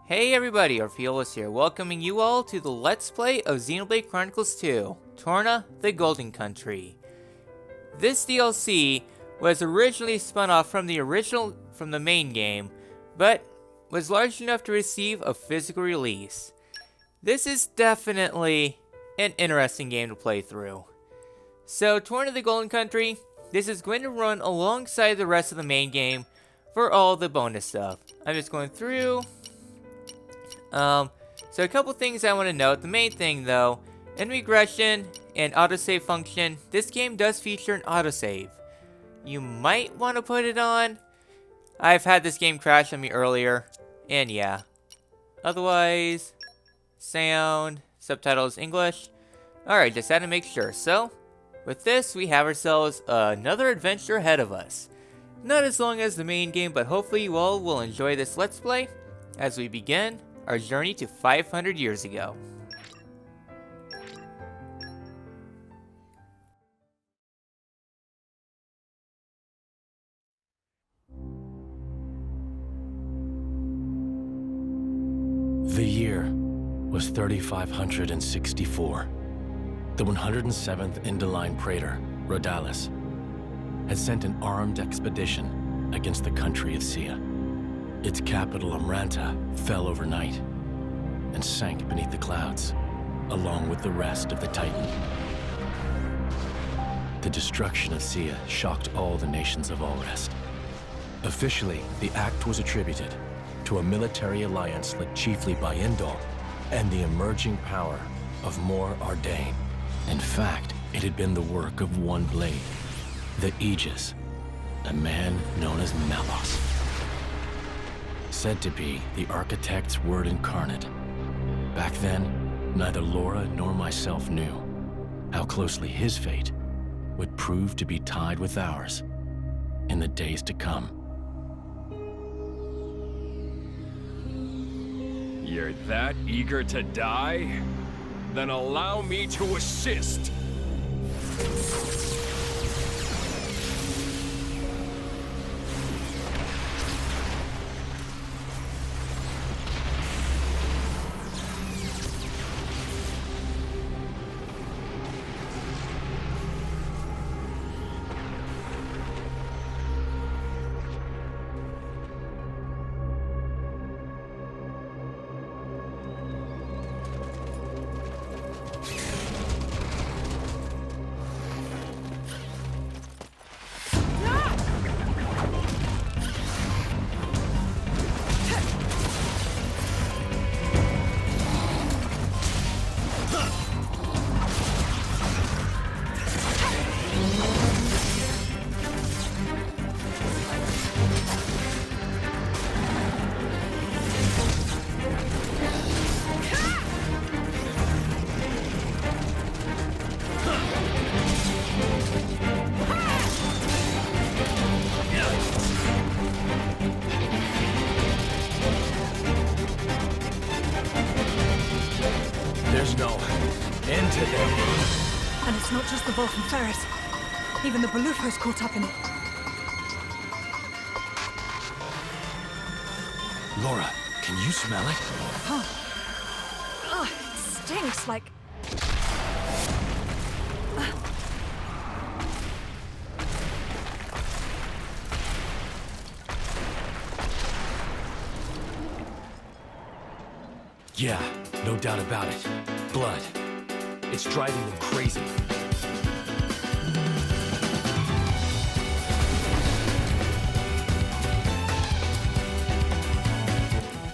Hey everybody, Orpheolus here, welcoming you all to the Let's Play of Xenoblade Chronicles 2, Torna, the Golden Country. This DLC was originally spun off from the main game, but was large enough to receive a physical release. This is definitely an interesting game to play through. So, Torna, the Golden Country, this is going to run alongside the rest of the main game for all the bonus stuff. I'm just going through. So a couple things I want to note. The main thing though, in regression and autosave function, this game does feature an autosave. You might want to put it on. I've had this game crash on me earlier, and yeah. Otherwise, sound, subtitles English. Alright, just had to make sure. So, with this, we have ourselves another adventure ahead of us. Not as long as the main game, but hopefully you all will enjoy this Let's Play as we begin our journey to 500 years ago. The year was 3564. The 107th Indoline Praetor, Orpheolus, had sent an armed expedition against the country of Sia. Its capital, Amranta, fell overnight and sank beneath the clouds, along with the rest of the Titan. The destruction of Sia shocked all the nations of Allrest. Officially, the act was attributed to a military alliance led chiefly by Indol and the emerging power of Mor Ardain. In fact, it had been the work of one blade, the Aegis, a man known as Malos. Said to be the architect's word incarnate. Back then, neither Lora nor myself knew how closely his fate would prove to be tied with ours in the days to come. You're that eager to die? Then allow me to assist. There's no end to them. And it's not just the Vulcan ferret. Even the Baluffo's caught up in it. Lora, can you smell it? Huh. Ugh, it stinks like... Yeah, no doubt about it. Blood. It's driving them crazy.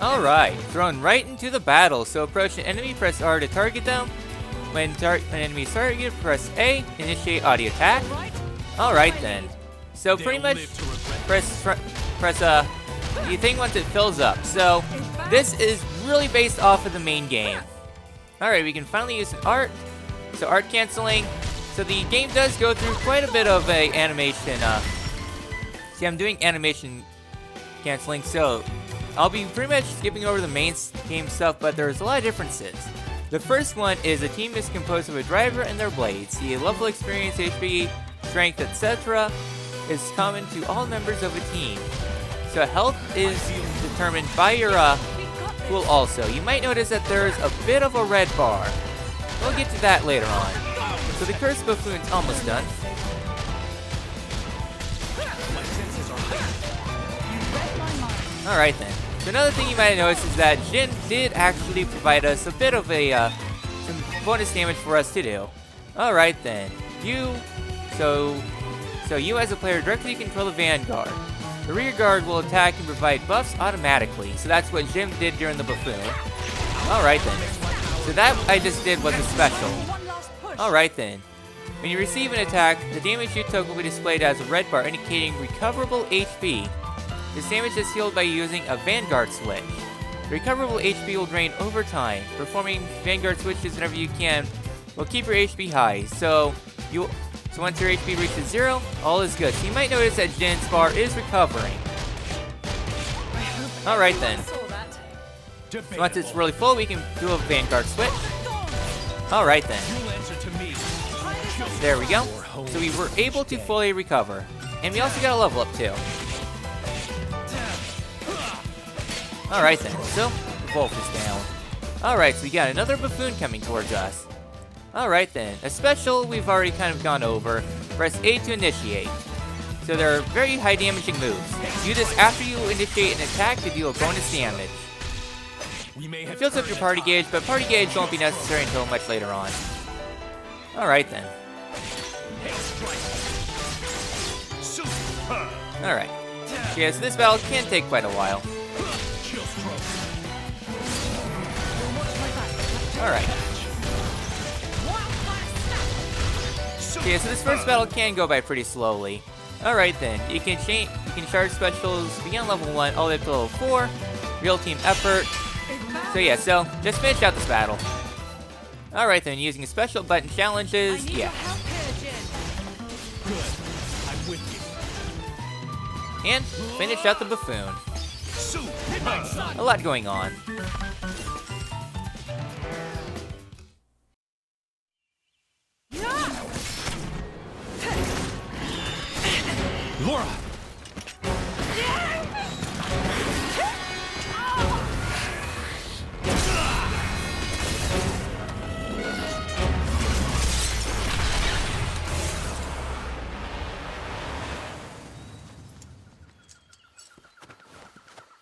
Alright, thrown right into the battle. So approach an enemy, press R to target them. When an enemy is targeted, press A, initiate audio attack. Alright then. So pretty much press the thing once it fills up. So this is really based off of the main game. Alright, we can finally use an art. So art canceling. So the game does go through quite a bit of a animation. See, I'm doing animation canceling, so I'll be pretty much skipping over the main game stuff, but there's a lot of differences. The first one is a team is composed of a driver and their blades. The level experience, HP, strength, etc. is common to all members of a team. So health is determined by your cool also. You might notice that there's a bit of a red bar. We'll get to that later on. So the Cursed Buffoon's almost done. Alright then. So another thing you might have noticed is that Jin did actually provide us a bit of a, some bonus damage for us to do. Alright then. So you as a player directly control the Vanguard. The rear guard will attack and provide buffs automatically. So that's what Jin did during the Buffoon. Alright then. So that I just did was a special. Alright then. When you receive an attack, the damage you took will be displayed as a red bar indicating recoverable HP. This damage is healed by using a Vanguard switch. The recoverable HP will drain over time. Performing Vanguard switches whenever you can will keep your HP high. So once your HP reaches 0, all is good. So you might notice that Jin's bar is recovering. Alright then. So once it's really full, we can do a Vanguard switch. Alright then. There we go. So we were able to fully recover. And we also got a level up too. Alright then. So, the Wolf is down. Alright, so we got another Buffoon coming towards us. Alright then. A special we've already kind of gone over. Press A to initiate. So there are very high damaging moves. Do this after you initiate an attack to deal bonus damage. It fills up your party gauge, but party gauge won't be necessary until much later on. Alright then. Alright. Yeah, so this battle can take quite a while. Alright. Okay, so this first battle can go by pretty slowly. Alright then, you can charge specials beyond level 1 all the way up to level 4. Real team effort. So yeah, so just finish out this battle. Alright then, using special button challenges, yeah. And finish out the Buffoon. A lot going on. Lora!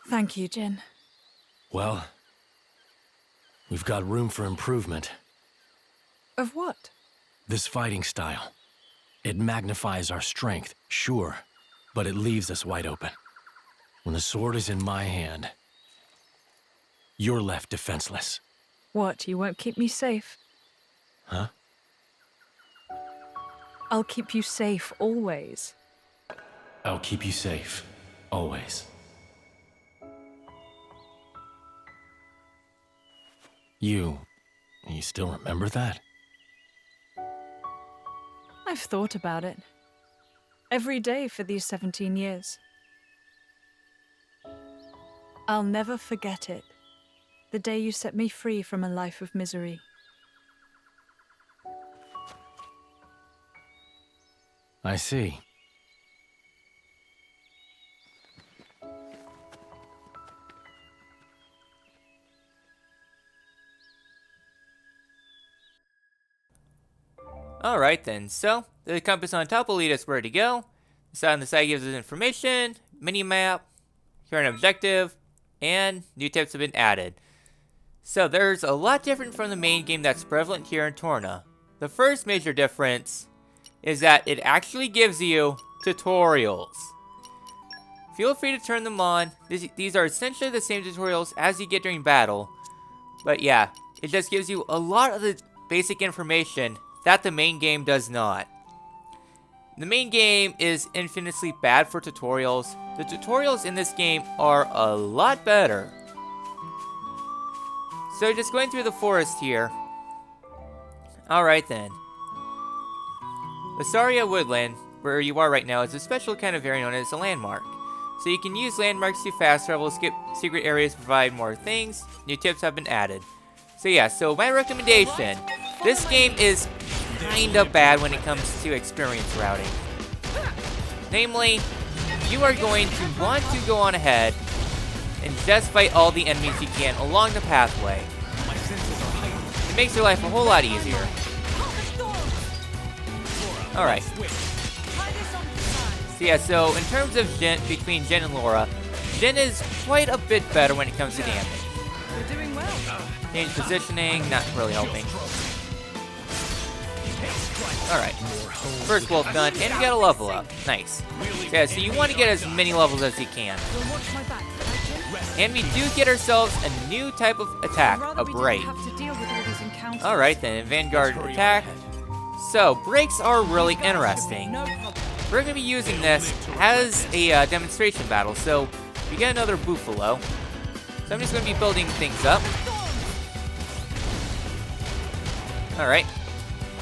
Thank you, Jin. Well, we've got room for improvement. Of what? This fighting style. It magnifies our strength, sure, but it leaves us wide open. When the sword is in my hand, you're left defenseless. What, you won't keep me safe? Huh? I'll keep you safe always. I'll keep you safe, always. You still remember that? I've thought about it. Every day for these 17 years. I'll never forget it. The day you set me free from a life of misery. I see. Alright then, so the compass on top will lead us where to go. The side on the side gives us information, mini-map, current objective, and new tips have been added. So there's a lot different from the main game that's prevalent here in Torna. The first major difference is that it actually gives you tutorials. Feel free to turn them on. These are essentially the same tutorials as you get during battle. But yeah, it just gives you a lot of the basic information that the main game does not. The main game is infinitely bad for tutorials. The tutorials in this game are a lot better. So just going through the forest here. Alright then. Lasaria Woodland, where you are right now, is a special kind of area known as a landmark. So you can use landmarks to fast travel, skip secret areas, provide more things. New tips have been added. So yeah, so my recommendation. This game is kinda bad when it comes to experience routing. Namely, you are going to want to go on ahead and just fight all the enemies you can along the pathway. It makes your life a whole lot easier. Alright. So yeah, so in terms of between Jin and Lora, Jin is quite a bit better when it comes to damage. We're doing well. Change positioning, not really helping. Alright. First wolf done, and you got a level up. Nice. Yeah, so you want to get as many levels as you can. And we do get ourselves a new type of attack, a break. Alright then, Vanguard attack. So, breaks are really interesting. We're going to be using this as a demonstration battle, so we get another Buffalo. So I'm just going to be building things up. Alright.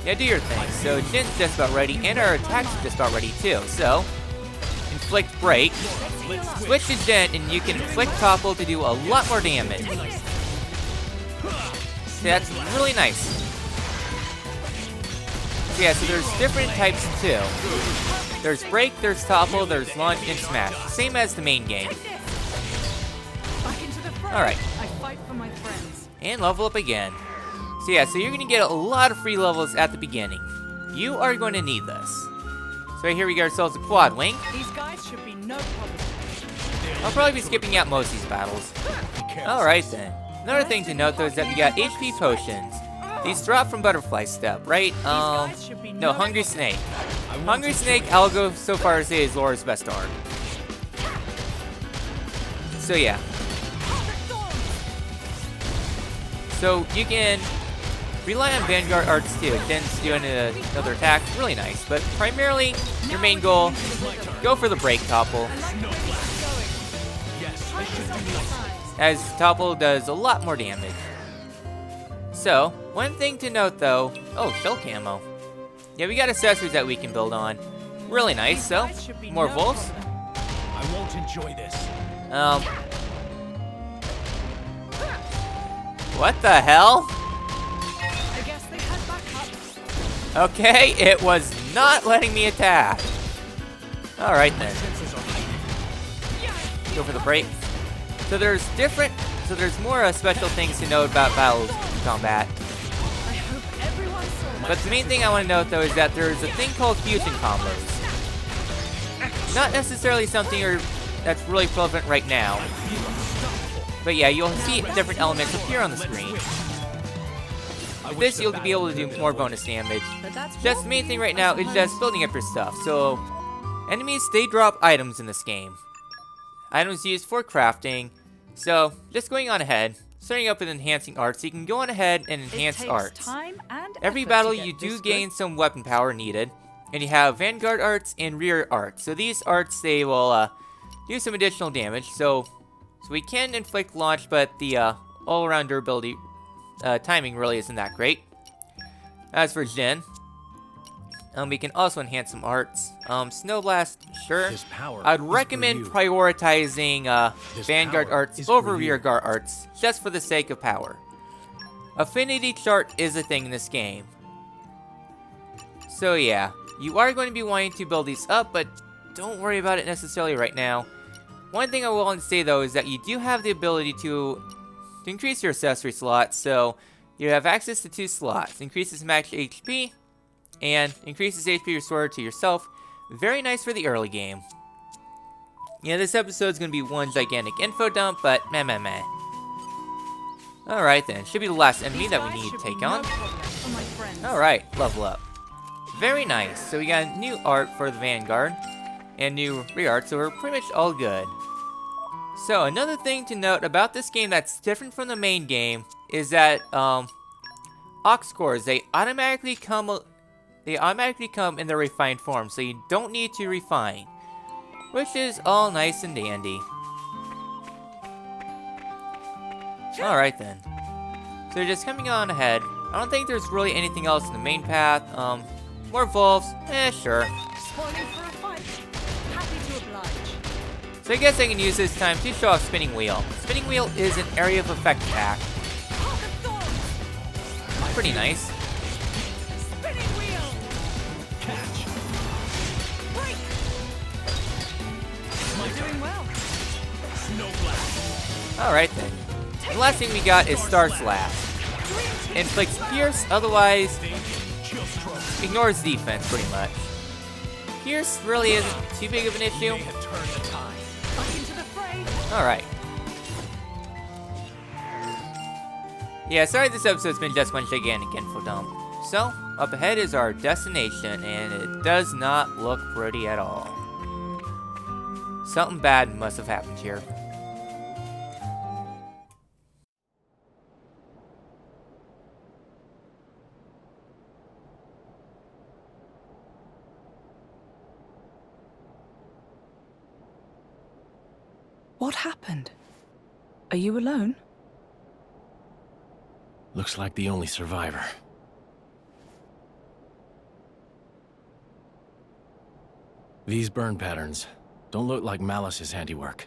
Yeah, do your thing. So Jin's just about ready, and our attack's just about ready too. So, inflict break. Switch to Jin, and you can inflict topple to do a lot more damage. So that's really nice. So yeah, so there's different types too. There's break, there's topple, there's launch, and smash. Same as the main game. Alright. And level up again. So yeah, so you're going to get a lot of free levels at the beginning. You are going to need this. So right here we get ourselves a quad link. These guys should be no problem. I'll probably be skipping out most of these battles. Alright then. Another thing to note though is that we got HP potions. These drop from Butterfly Step, right? No, Hungry Snake. Hungry Snake, I'll go so far as to say is Lora's best art. So yeah. So you can rely on Vanguard arts too. Jin's doing another attack, really nice. But primarily, your main goal, go for the break topple. As topple does a lot more damage. So, one thing to note though, oh, shell camo. Yeah, we got accessories that we can build on. Really nice, so, more wolves. I won't enjoy this. What the hell? I guess they had backup. Okay, it was not letting me attack. Alright then. Go for the break. So there's more special things to know about battle combat. But the main thing I want to note though is that there's a thing called fusion combos. Not necessarily something that's really relevant right now. But yeah, you'll see different elements appear on the screen. With this, you'll be able to do more bonus damage. Just the main thing right now is just building up your stuff. So, enemies, they drop items in this game. Items used for crafting. So, just going on ahead, starting up with enhancing arts, so you can go on ahead and enhance arts. Every battle, you do gain some weapon power needed. And you have Vanguard arts and rear arts. So these arts, they will do some additional damage. So we can inflict launch, but the all-around durability timing really isn't that great. As for Jin, we can also enhance some arts. Snow Blast, sure. I'd recommend prioritizing Vanguard arts over rear guard arts, just for the sake of power. Affinity chart is a thing in this game. So yeah, you are going to be wanting to build these up, but don't worry about it necessarily right now. One thing I will want to say though is that you do have the ability to increase your accessory slots, so you have access to 2 slots. Increases max HP, and increases HP restored to yourself. Very nice for the early game. Yeah, this episode's gonna be one gigantic info dump, but meh. Alright then, should be the last enemy that we need to take on. Alright, level up. Very nice, so we got a new art for the Vanguard, and new rear art, so we're pretty much all good. So, another thing to note about this game that's different from the main game is that, Ox cores, they automatically come in their refined form, so you don't need to refine. Which is all nice and dandy. Alright then. So just coming on ahead, I don't think there's really anything else in the main path. More wolves, sure. So I guess I can use this time to show off Spinning Wheel. Spinning Wheel is an area of effect attack. Pretty nice. Alright then. The last thing we got is Star Slash. Inflicts Pierce, otherwise ignores defense pretty much. Pierce really isn't too big of an issue. Alright. Yeah, sorry this episode's been just one gigantic info dump. So, up ahead is our destination, and it does not look pretty at all. Something bad must have happened here. What happened? Are you alone? Looks like the only survivor. These burn patterns don't look like Malice's handiwork.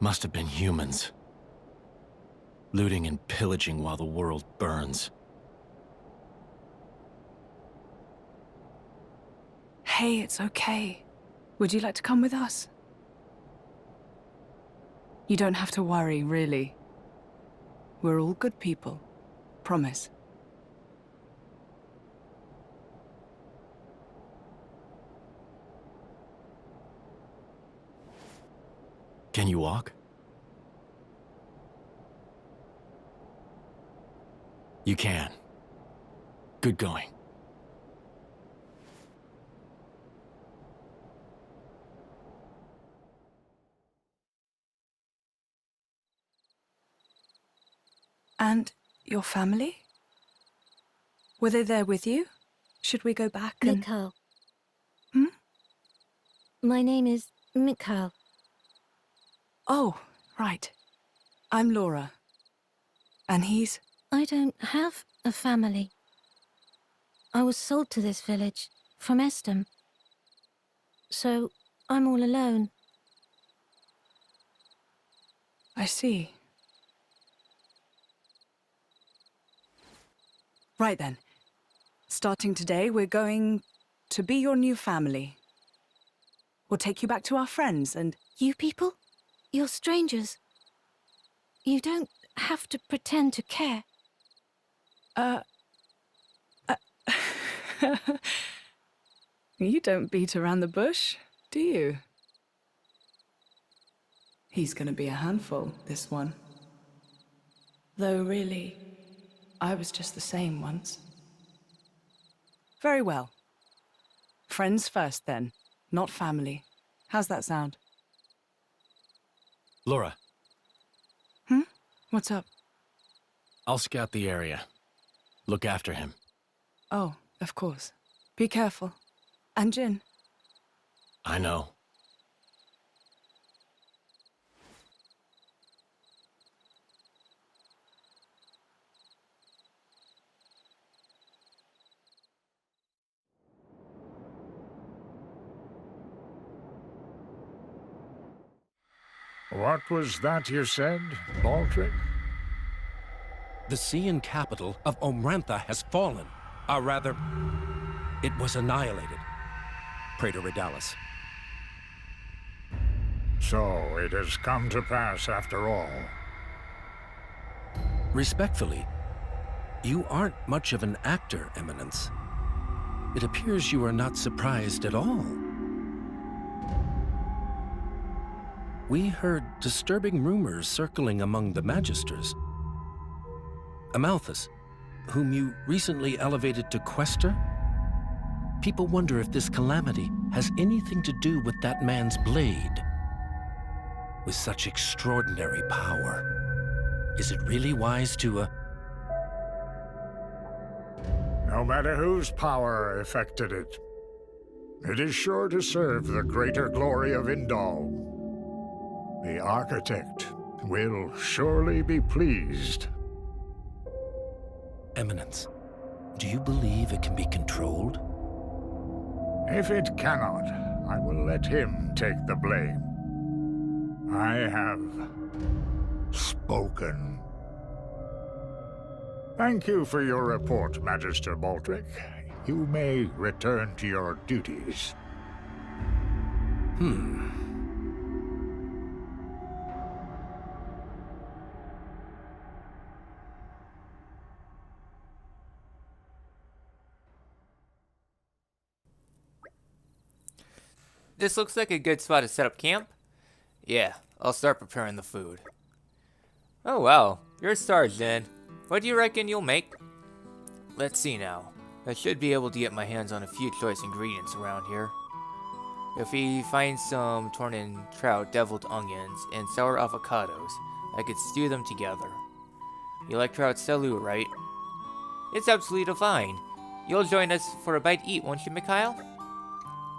Must have been humans. Looting and pillaging while the world burns. Hey, it's okay. Would you like to come with us? You don't have to worry, really. We're all good people. Promise. Can you walk? You can. Good going. And your family? Were they there with you? Should we go back and... Mikhail. Hmm? My name is Mikhail. Oh, right. I'm Lora. And he's... I don't have a family. I was sold to this village from Estem. So, I'm all alone. I see. Right then. Starting today, we're going to be your new family. We'll take you back to our friends and... You people? You're strangers. You don't have to pretend to care. You don't beat around the bush, do you? He's gonna be a handful, this one. Though really, I was just the same once. Very well. Friends first, then, not family. How's that sound? Lora, What's up? I'll scout the area. Look after him. Oh, of course. Be careful. And Jin. I know. What was that you said, Baldric? The Sean capital of Omrantha has fallen. Or rather, it was annihilated. Praetor Redalis. So it has come to pass after all. Respectfully, you aren't much of an actor, Eminence. It appears you are not surprised at all. We heard disturbing rumors circling among the Magisters. Amalthus, whom you recently elevated to Quester? People wonder if this calamity has anything to do with that man's blade. With such extraordinary power, is it really wise to, No matter whose power affected it, it is sure to serve the greater glory of Indal. The architect will surely be pleased. Eminence, do you believe it can be controlled? If it cannot, I will let him take the blame. I have spoken. Thank you for your report, Magister Baldric. You may return to your duties. this looks like a good spot to set up camp. Yeah, I'll start preparing the food. Oh wow, you're a star, Jin. What do you reckon you'll make? Let's see now. I should be able to get my hands on a few choice ingredients around here. If we find some Torna trout, deviled onions, and sour avocados, I could stew them together. You like trout salut, right? It's absolutely divine. You'll join us for a bite to eat, won't you, Mikhail?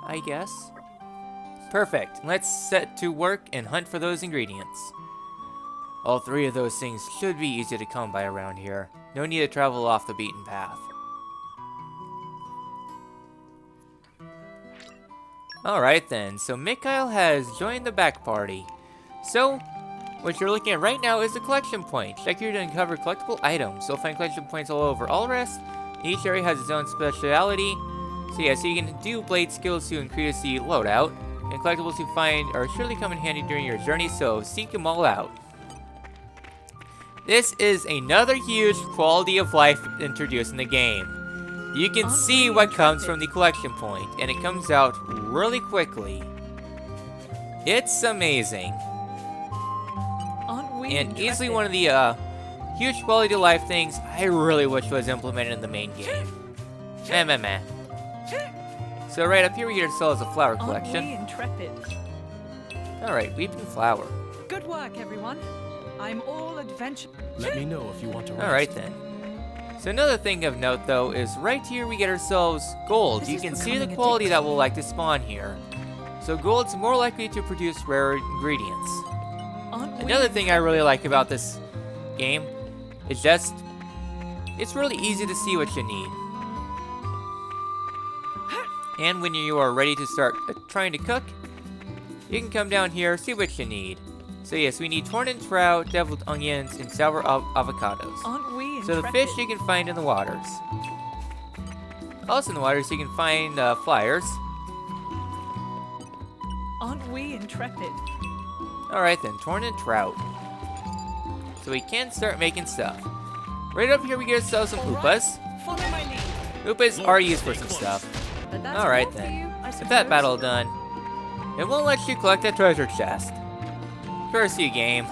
I guess. Perfect. Let's set to work and hunt for those ingredients. All three of those things should be easy to come by around here. No need to travel off the beaten path. Alright then, so Mikhail has joined the back party. So, what you're looking at right now is the collection point. Check here to uncover collectible items. You'll find collection points all over Allrest. Each area has its own speciality. So yeah, so you can do blade skills to increase the loadout. And collectibles you find are surely come in handy during your journey, so seek them all out. This is another huge quality of life introduced in the game. You can see what comes from the collection point, and it comes out really quickly. It's amazing. And easily one of the huge quality of life things I really wish was implemented in the main game. Meh. So right up here we get ourselves a flower collection. Alright, weeping flower. Good work, everyone. I'm all adventure. Let me know if you want to rest. Alright then. So another thing of note though is right here we get ourselves gold. This You is can see becoming the a quality that will like to spawn here. So gold's more likely to produce rare ingredients. Another thing I really like about this game is just it's really easy to see what you need. And when you are ready to start trying to cook, you can come down here, see what you need. So yes, we need Torna trout, deviled onions, and sour avocados. So the fish you can find in the waters. Also in the waters you can find flyers. Aren't we intrepid? Alright then, Torna trout. So we can start making stuff. Right up here we get ourselves some Oopas. Follow my lead. Oopas are used for some stuff. But that's Alright all for then. you, I With that suppose. battle done, it won't let you collect that treasure chest. Curse you, game.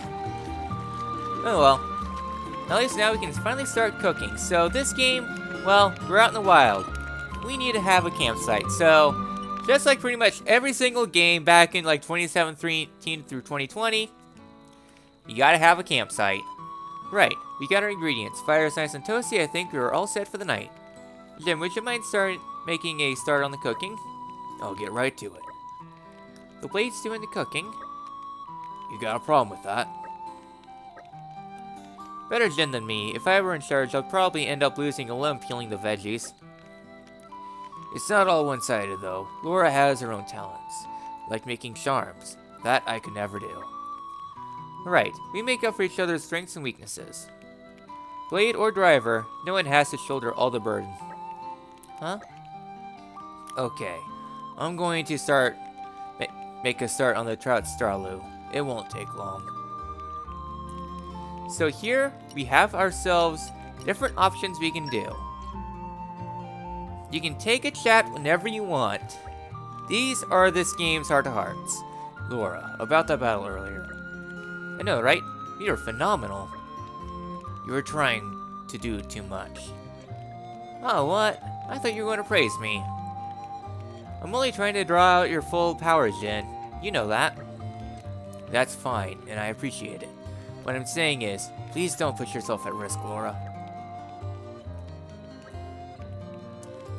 Oh well. At least now we can finally start cooking. So this game, well, we're out in the wild. We need to have a campsite. So, just like pretty much every single game back in like 2017 through 2020, you gotta have a campsite. Right, we got our ingredients. Fire is nice and toasty. I think we are all set for the night. Jim, would you mind making a start on the cooking? I'll get right to it. The blade's doing the cooking. You got a problem with that? Better Jin than me. If I were in charge, I'd probably end up losing a limb peeling the veggies. It's not all one-sided though. Lora has her own talents, like making charms. That I could never do. Alright, we make up for each other's strengths and weaknesses. Blade or driver, no one has to shoulder all the burden. Huh? Okay, I'm going to make a start on the trout stralu. It won't take long. So here we have ourselves different options we can do. You can take a chat whenever you want. These are this game's heart to hearts. Lora, about that battle earlier. I know, right? You're phenomenal. You were trying to do too much. Oh, what? I thought you were going to praise me. I'm only trying to draw out your full power, Jin. You know that. That's fine, and I appreciate it. What I'm saying is, please don't put yourself at risk, Lora.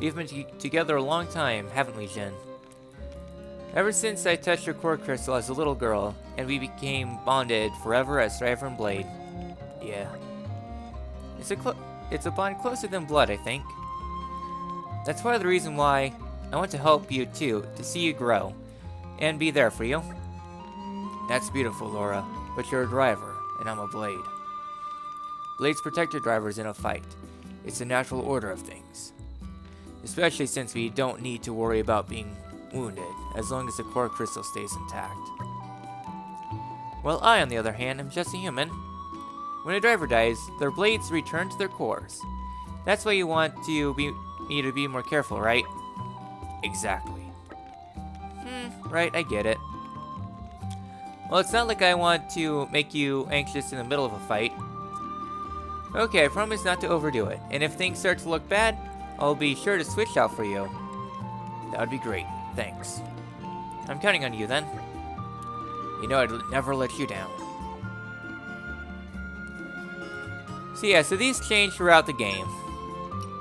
We've been together a long time, haven't we, Jin? Ever since I touched your core crystal as a little girl, and we became bonded forever as driver and blade. Yeah. It's a bond closer than blood, I think. That's part of the reason why I want to help you too, to see you grow, and be there for you. That's beautiful, Lora, but you're a driver, and I'm a blade. Blades protect your drivers in a fight. It's the natural order of things. Especially since we don't need to worry about being wounded, as long as the core crystal stays intact. While I, on the other hand, am just a human. When a driver dies, their blades return to their cores. That's why you want me to be more careful, right? Exactly. Right, I get it. Well, it's not like I want to make you anxious in the middle of a fight. Okay, I promise not to overdo it. And if things start to look bad, I'll be sure to switch out for you. That would be great. Thanks. I'm counting on you then. You know I'd never let you down. So yeah, so these change throughout the game.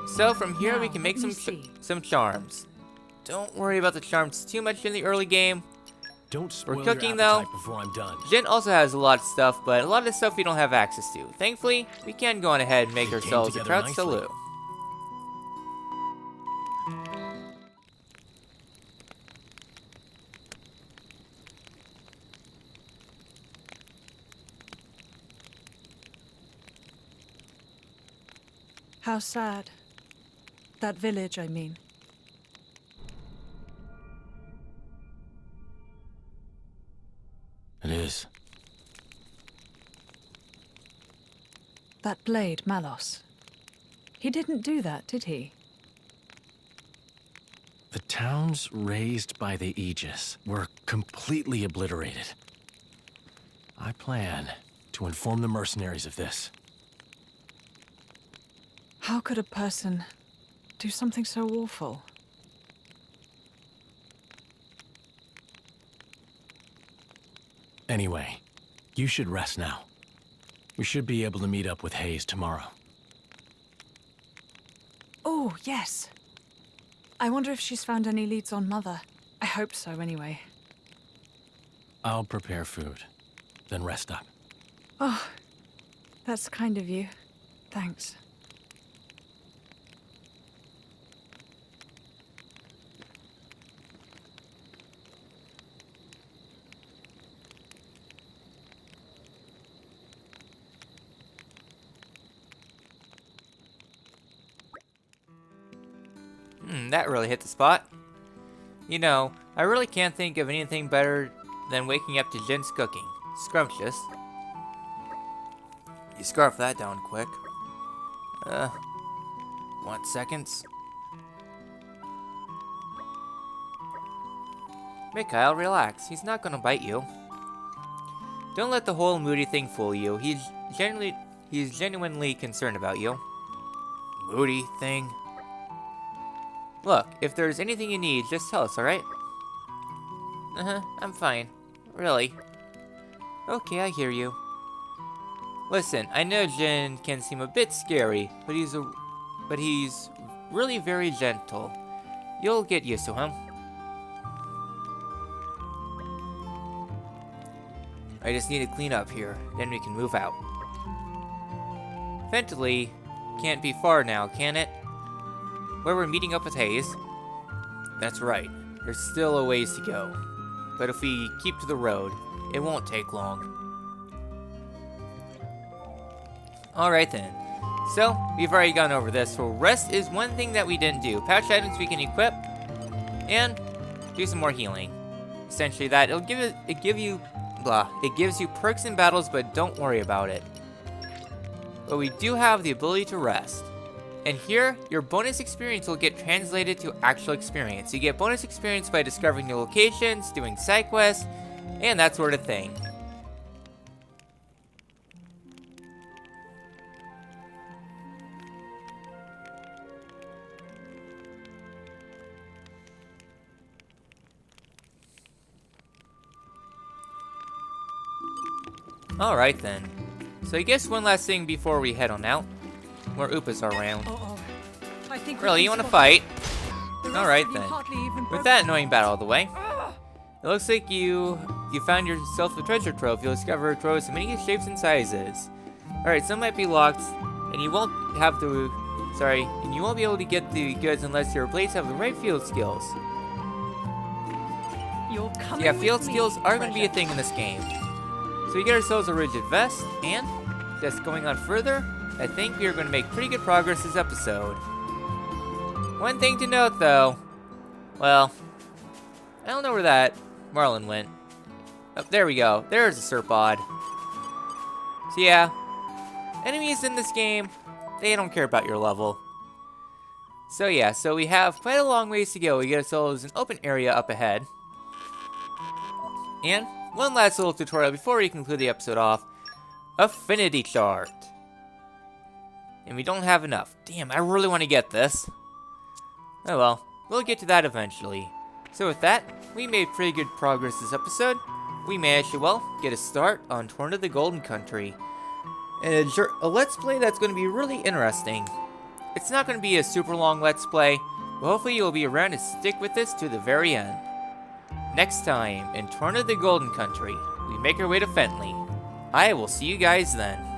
So from here Now, we can make let me some charms. Don't worry about the charms too much in the early game. Don't spoil We're your cooking, appetite though. before I'm done. Jin also has a lot of stuff, but a lot of the stuff we don't have access to. Thankfully, we can go on ahead and make They came ourselves a together trout nicely. salute. How sad. That village, I mean. It is. That blade, Malos. He didn't do that, did he? The towns raised by the Aegis were completely obliterated. I plan to inform the mercenaries of this. How could a person do something so awful? Anyway, you should rest now. We should be able to meet up with Hayes tomorrow. Oh, yes. I wonder if she's found any leads on Mother. I hope so, anyway. I'll prepare food, then rest up. Oh, that's kind of you. Thanks. That really hit the spot. You know, I really can't think of anything better than waking up to Jin's cooking. Scrumptious. You scarf that down quick. Want seconds? Mikhail, relax. He's not gonna bite you. Don't let the whole moody thing fool you. He's genuinely concerned about you. Moody thing? Look, if there's anything you need, just tell us, alright? I'm fine. Really. Okay, I hear you. Listen, I know Jin can seem a bit scary, but he's really very gentle. You'll get used to him. I just need to clean up here, then we can move out. Ventily can't be far now, can it? Where we're meeting up with Hayes. That's right, there's still a ways to go. But if we keep to the road, it won't take long. Alright then. So, we've already gone over this, so rest is one thing that we didn't do. Pouch items we can equip, and do some more healing. Essentially that, it gives you perks in battles, but don't worry about it. But we do have the ability to rest. And here, your bonus experience will get translated to actual experience. You get bonus experience by discovering new locations, doing side quests, and that sort of thing. Alright then. So I guess one last thing before we head on out. More Upas are around. I think Really, you wanna fight? Alright then. With that annoying battle out of the way, it looks like you found yourself a treasure trove. You'll discover troves of many shapes and sizes. Alright, some might be locked, and you won't be able to get the goods unless your blades have the right field skills. Yeah, field skills are going to be a thing in this game. So we get ourselves a rigid vest, and just going on further, I think we are going to make pretty good progress this episode. One thing to note though, well, I don't know where that Marlin went. Oh, there we go. There's a Serpod. So yeah, enemies in this game, they don't care about your level. So yeah, so we have quite a long ways to go. We get ourselves an open area up ahead. And one last little tutorial before we conclude the episode off. Affinity chart. And we don't have enough. Damn, I really want to get this. Oh well, we'll get to that eventually. So with that, we made pretty good progress this episode. We managed to, well, get a start on Torna the Golden Country. And a Let's Play that's going to be really interesting. It's not going to be a super long Let's Play, but hopefully you'll be around to stick with this to the very end. Next time, in Torna the Golden Country, we make our way to Fentley. I will see you guys then.